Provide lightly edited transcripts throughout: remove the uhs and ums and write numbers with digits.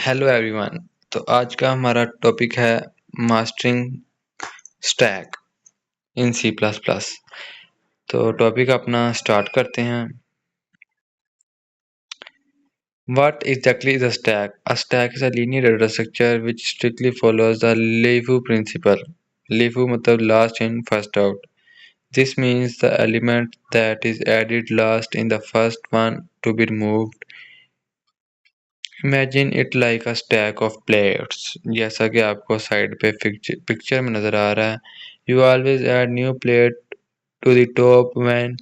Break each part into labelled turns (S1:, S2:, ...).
S1: Hello everyone. तो आज का हमारा टॉपिक है mastering stack in C plus plus. तो टॉपिक अपना स्टार्ट करते हैं। What exactly is a stack? A stack is a linear data structure which strictly follows the LIFO principle. LIFO मतलब last in first out. This means the element that is added last in the first one to be removed. Imagine it like a stack of plates. जैसा कि आपको side पे picture में नज़र आ रहा है. You always add new plate to the top when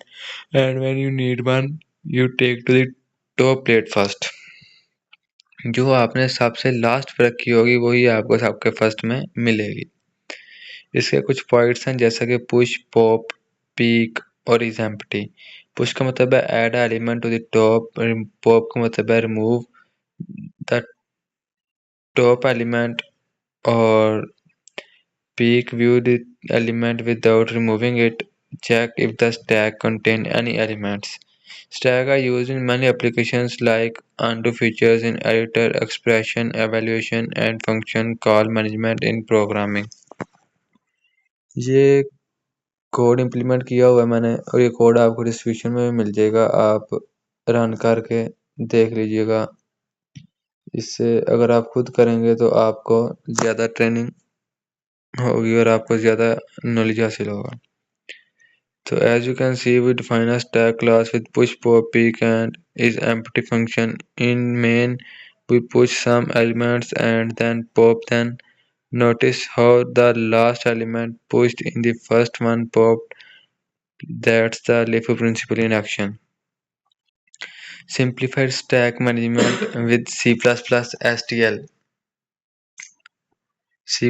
S1: you need one, you take to the top plate first. जो आपने सबसे लास्ट पे रखी होगी वही आपको सबके फर्स्ट में मिलेगी. इसके कुछ पॉइंट्स हैं जैसा कि पुश, पॉप, पीक और इज एम्प्टी. पुश का मतलब है add element to the top. Pop का मतलब है remove the top element, or peek view the element without removing it. Check if the stack contains any elements. Stacks are used in many applications like undo features in editor, expression evaluation and function call management in programming. ये code implement किया हुआ है मैंने और ये code आपको description में भी मिल जाएगा. आप रन करके देख लीजिएगा. इससे अगर आप खुद करेंगे तो आपको ज़्यादा ट्रेनिंग होगी और आपको ज़्यादा नॉलेज हासिल होगा. So as you can see, we define a stack class with push, pop, peek and is empty function. In main, we push some elements and then pop them. Notice how the last element pushed in the first one popped. That's the LIFO principle in action. Simplified stack management with C++ STL. C++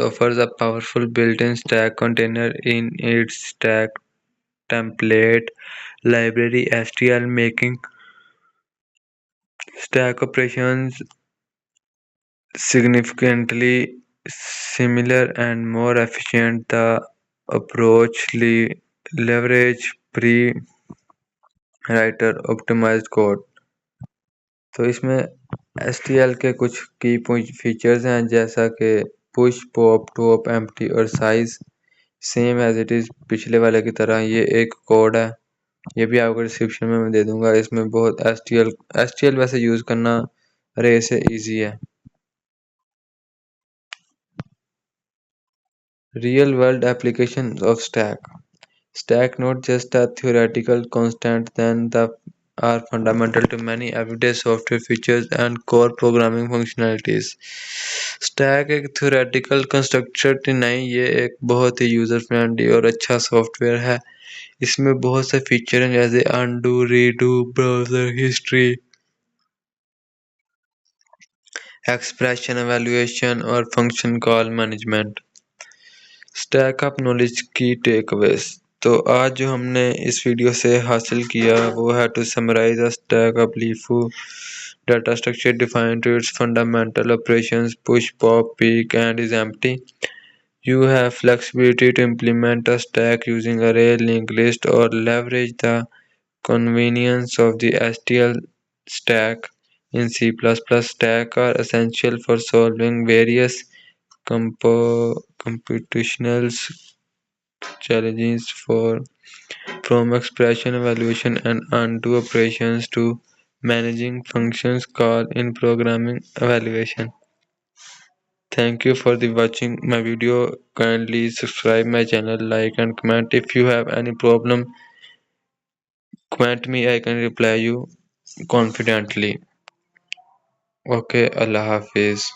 S1: offers a powerful built-in stack container in its stack template library STL, making stack operations significantly similar and more efficient. The approach leverage pre-writer optimized code. तो इसमें STL के कुछ की features हैं जैसा कि push, pop, top, empty और size same as it is पिछले वाले की तरह. ये एक कोड है, ये भी आपको डिस्क्रिप्शन में मैं दे दूंगा. इसमें बहुत STL वैसे यूज़ करना अरे से ईजी है. Real world applications of stack. Stack not just a theoretical constant then the are fundamental to many everyday software features and core programming functionalities. Stack एक theoretical constructor नहीं, ये एक बहुत ही यूज़र फ्रेंडली और अच्छा सॉफ्टवेयर है. इसमें बहुत से फीचर हैं जैसे undo, redo, browser history, expression evaluation और function call management. Stack up knowledge की टेकअवेज. तो आज जो हमने इस वीडियो से हासिल किया वो है to summarize a stack up LIFO data structure defined to its fundamental operations push, pop, peek and is empty. You have flexibility to implement a stack using array, linked list or leverage the convenience of the STL stack. In C++, stack are essential for solving various computational challenges from expression evaluation and undo operations to managing functions call in programming evaluation. Thank you for watching my video. Kindly subscribe my channel, like and comment. If you have any problem, comment me, I can reply you confidently. Okay, Allah Hafiz.